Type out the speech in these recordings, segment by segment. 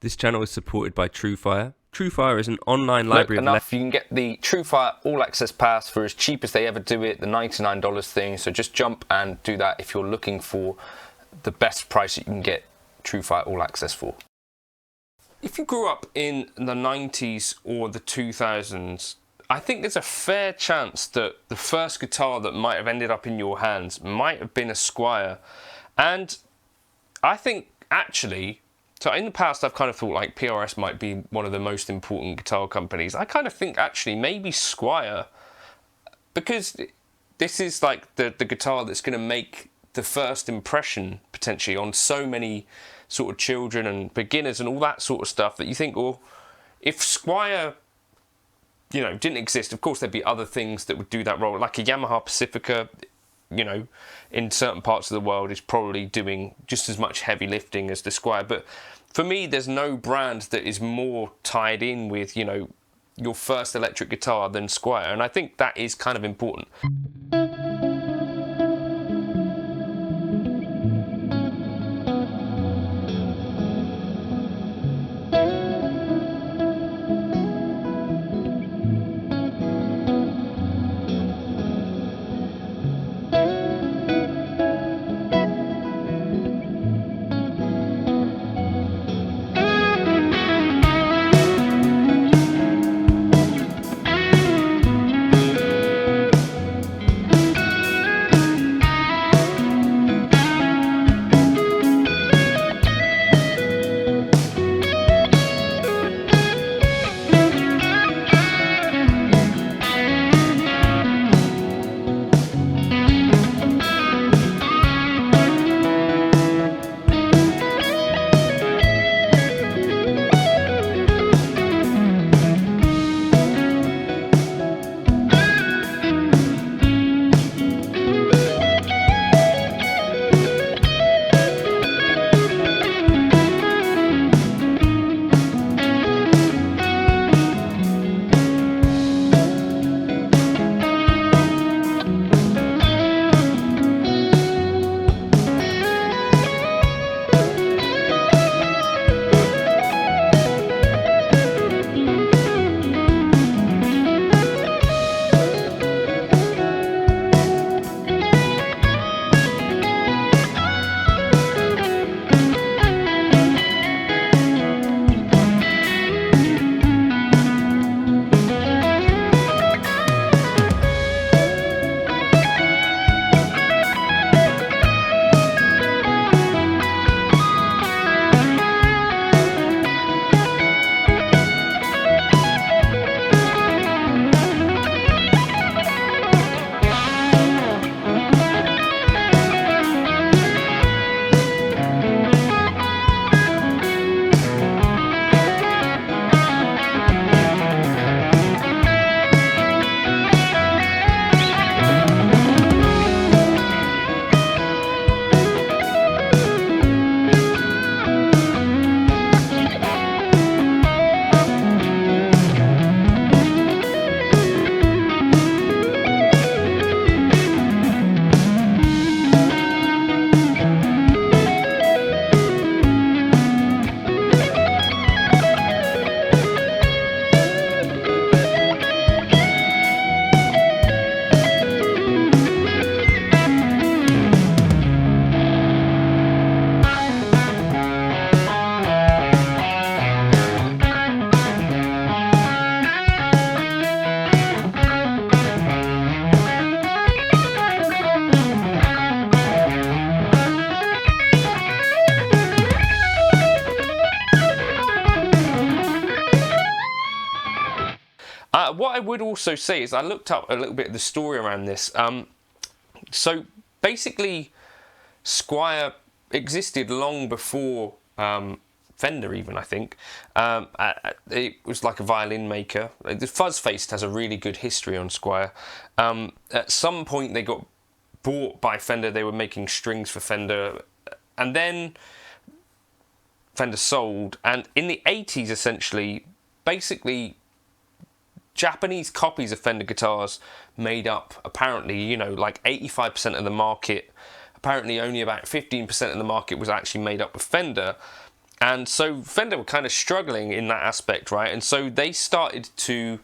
This channel is supported by Truefire. Truefire is an online library enough, you can get the Truefire All Access Pass for as cheap as they ever do it, the $99 thing. So just jump and do that if you're looking for the best price that you can get Truefire All Access for. If you grew up in the 90s or the 2000s, I think there's a fair chance that the first guitar that might have ended up in your hands might have been a Squier. And I think actually, so in the past I've kind of thought like PRS might be one of the most important guitar companies. I kind of think actually maybe Squier, because this is like the guitar that's going to make the first impression potentially on so many sort of children and beginners and all that sort of stuff, that you think, well, if Squier, you know, didn't exist, of course there'd be other things that would do that role, like a Yamaha Pacifica, you know, in certain parts of the world is probably doing just as much heavy lifting as the Squier. But for me, there's no brand that is more tied in with, you know, your first electric guitar than Squier, and I think that is kind of important. What I would also say is I looked up a little bit of the story around this. So basically, Squier existed long before Fender even, I think. It was like a violin maker. The Fuzzfaced has a really good history on Squier. At some point they got bought by Fender. They were making strings for Fender, and then Fender sold. And in the 80s, essentially, basically, Japanese copies of Fender guitars made up, apparently, you know, like 85% of the market. Apparently only about 15% of the market was actually made up with Fender. And so Fender were kind of struggling in that aspect, right? And so they started to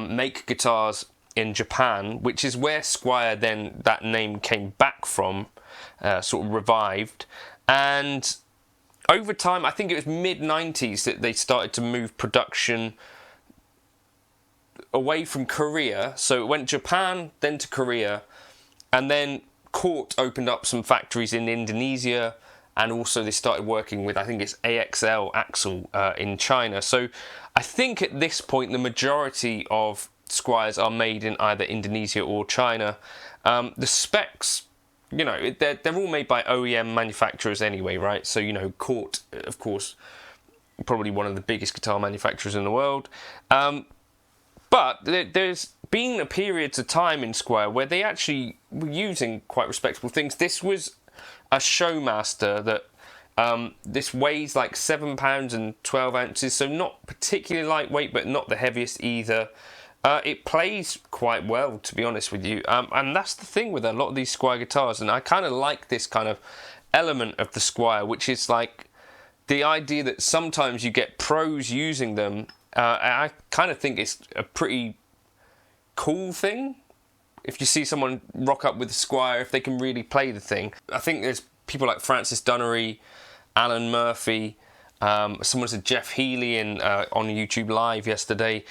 make guitars in Japan, which is where Squier then, that name came back from, sort of revived. And over time, I think it was mid-90s that they started to move production away from Korea. So it went Japan, then to Korea, and then Cort opened up some factories in Indonesia, and also they started working with, I think it's Axel in China. So I think at this point the majority of Squiers are made in either Indonesia or China. The specs, you know, they're all made by OEM manufacturers anyway, right? So, you know, Cort, of course, probably one of the biggest guitar manufacturers in the world. But there's been a period of time in Squier where they actually were using quite respectable things. This was a Showmaster that this weighs like 7 pounds and 12 ounces, so not particularly lightweight, but not the heaviest either. It plays quite well, to be honest with you, and that's the thing with a lot of these Squier guitars, and I kind of like this kind of element of the Squier, which is like the idea that sometimes you get pros using them. I kind of think it's a pretty cool thing if you see someone rock up with a Squier, if they can really play the thing. I think there's people like Francis Dunnery, Alan Murphy, someone said Jeff Healy on YouTube Live yesterday.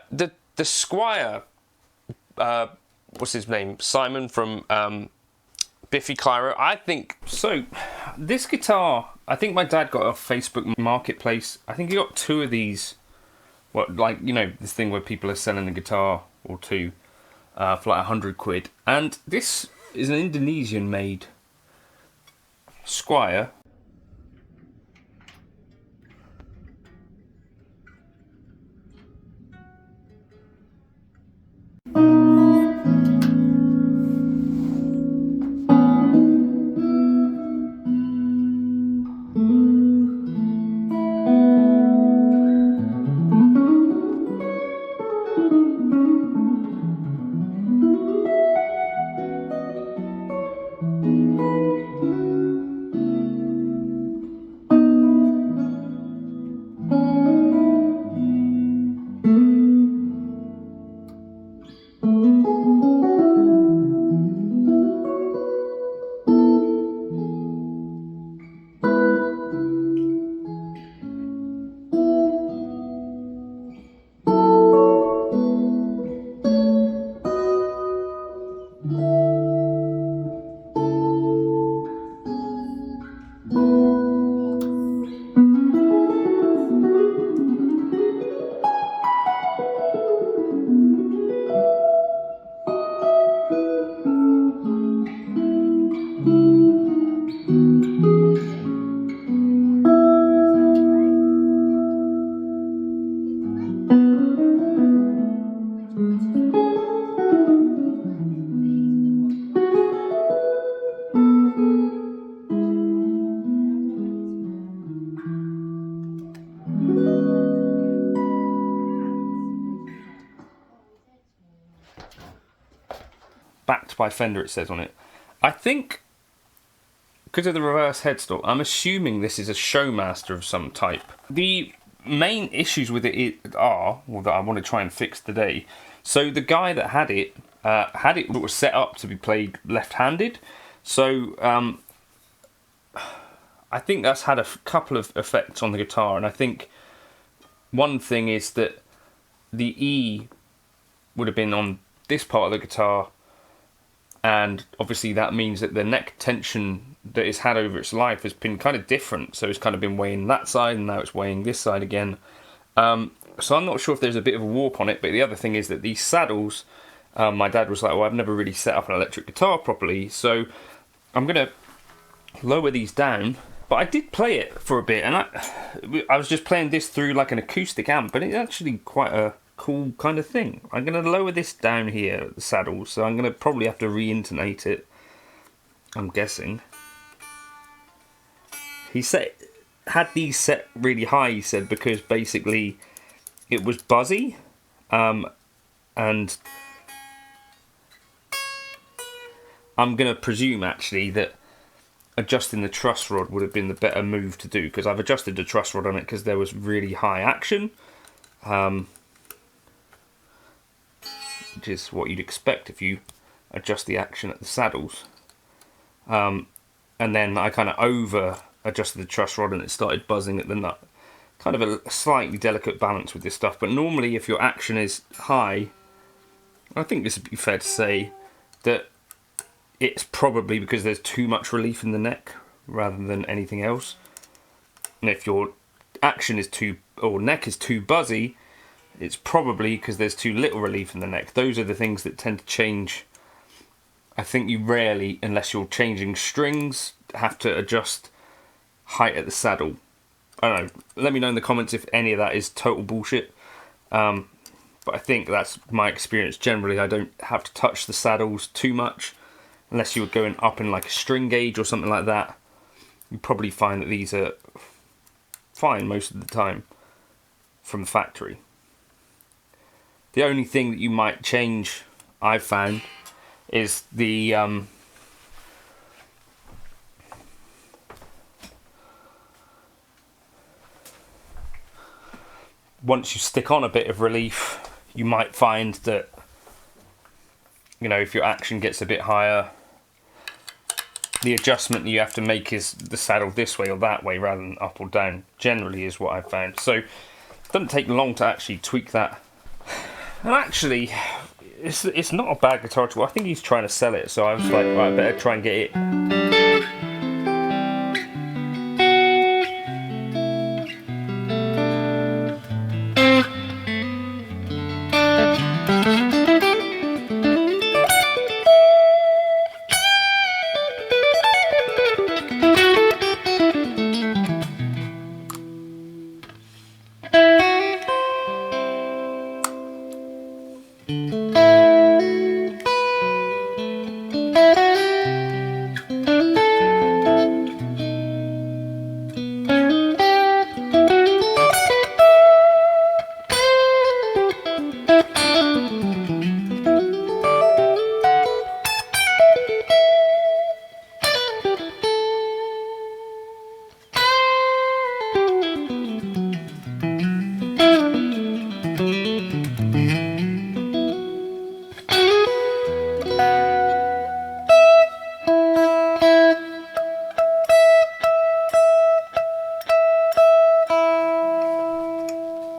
The Squier, what's his name? Simon from Biffy Clyro. I think so. This guitar, I think my dad got off Facebook Marketplace. I think he got 2 of these. What, like, you know, this thing where people are selling a guitar or 2 for like 100 quid. And this is an Indonesian-made Squier. Backed by Fender, it says on it. I think, because of the reverse headstock, I'm assuming this is a Showmaster of some type. The main issues with it are, well, that I want to try and fix today. So the guy that had it sort of set up to be played left-handed. So I think that's had a couple of effects on the guitar, and I think one thing is that the E would have been on this part of the guitar, and obviously that means that the neck tension that it's had over its life has been kind of different. So it's kind of been weighing that side, and now it's weighing this side again. So I'm not sure if there's a bit of a warp on it, but the other thing is that these saddles, my dad was like, well, I've never really set up an electric guitar properly, so I'm going to lower these down. But I did play it for a bit, and I was just playing this through like an acoustic amp, but it's actually quite a cool kind of thing. I'm going to lower this down here at the saddle, so I'm going to probably have to re-intonate it, I'm guessing. He had these set really high, he said, because basically it was buzzy, and I'm going to presume actually that adjusting the truss rod would have been the better move to do, because I've adjusted the truss rod on it because there was really high action, which is what you'd expect if you adjust the action at the saddles. And then I kind of over adjusted the truss rod and it started buzzing at the nut. Kind of a slightly delicate balance with this stuff, but normally if your action is high, I think this would be fair to say that it's probably because there's too much relief in the neck rather than anything else. And if your action is too, or neck is too buzzy, it's probably because there's too little relief in the neck. Those are the things that tend to change. I think you rarely, unless you're changing strings, have to adjust height at the saddle. I don't know, let me know in the comments if any of that is total bullshit. But I think that's my experience. Generally, I don't have to touch the saddles too much, unless you were going up in like a string gauge or something like that. You probably find that these are fine most of the time from the factory. The only thing that you might change, I've found, is the once you stick on a bit of relief, you might find that, you know, if your action gets a bit higher, the adjustment that you have to make is the saddle this way or that way rather than up or down, generally is what I've found. So it doesn't take long to actually tweak that. And actually, it's not a bad guitar tool. I think he's trying to sell it, so I was like, right, I better try and get it.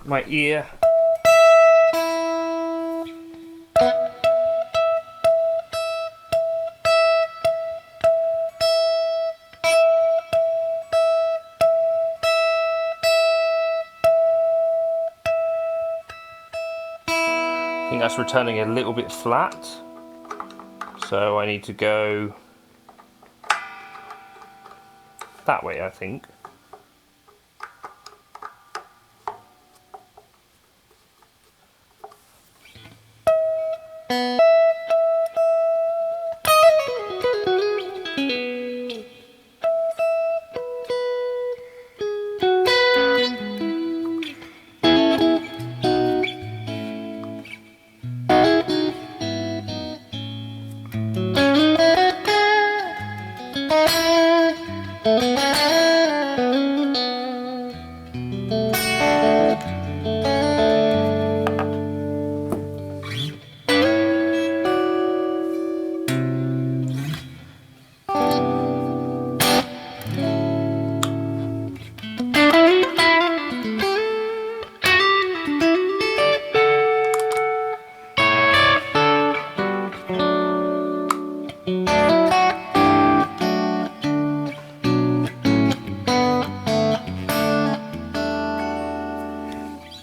My ear. I think that's returning a little bit flat, so I need to go that way, I think.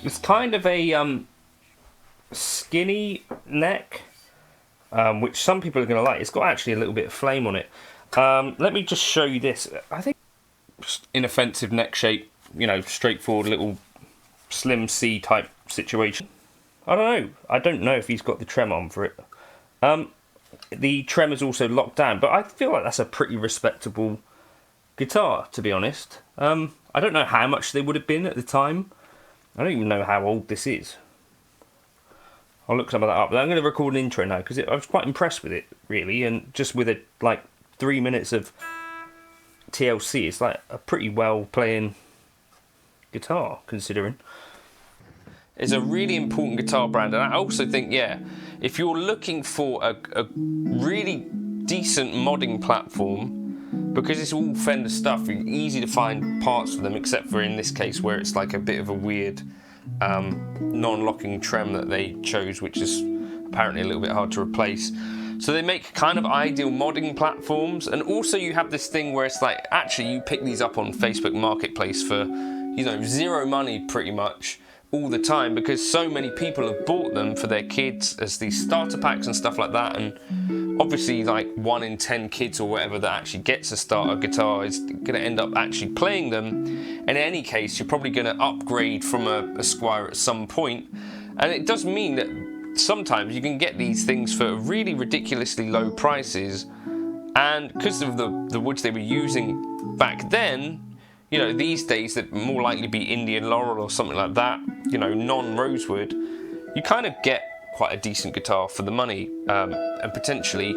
It's kind of a skinny neck, which some people are going to like. It's got actually a little bit of flame on it. Let me just show you this. I think inoffensive neck shape, you know, straightforward little slim C type situation. I don't know. I don't know if he's got the trem on for it. The trem is also locked down, but I feel like that's a pretty respectable guitar, to be honest. I don't know how much they would have been at the time. I don't even know how old this is. I'll look some of that up. But I'm going to record an intro now because I was quite impressed with it, really, and just with it, like 3 minutes of TLC is like a pretty well playing guitar, considering. It's a really important guitar brand, and I also think, yeah, if you're looking for a really decent modding platform, because it's all Fender stuff, easy to find parts for them, except for in this case where it's like a bit of a weird non-locking trem that they chose, which is apparently a little bit hard to replace. So they make kind of ideal modding platforms, and also you have this thing where it's like, actually you pick these up on Facebook Marketplace for, you know, zero money pretty much all the time, because so many people have bought them for their kids as these starter packs and stuff like that, and obviously like 1 in 10 kids or whatever that actually gets a starter guitar is going to end up actually playing them, and in any case you're probably going to upgrade from a Squier at some point, and it does mean that sometimes you can get these things for really ridiculously low prices, and because of the woods they were using back then, you know, these days that more likely be Indian laurel or something like that, you know, non-rosewood, you kind of get quite a decent guitar for the money, and potentially,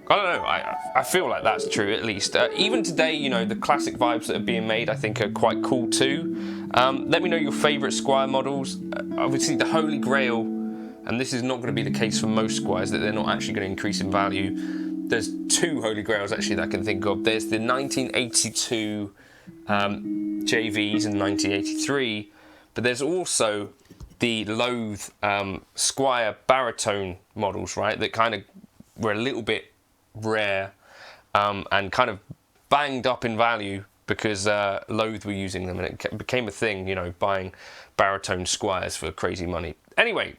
I don't know, I feel like that's true at least. Even today, you know, the classic vibes that are being made I think are quite cool too. Let me know your favourite Squier models. Obviously the Holy Grail, and this is not going to be the case for most Squiers, that they're not actually going to increase in value. There's 2 Holy Grails actually that I can think of. There's the 1982 JVs and 1983, but there's also the Loathe Squier baritone models, right? That kind of were a little bit rare and kind of banged up in value because Loathe were using them, and it became a thing, you know, buying baritone Squiers for crazy money. Anyway,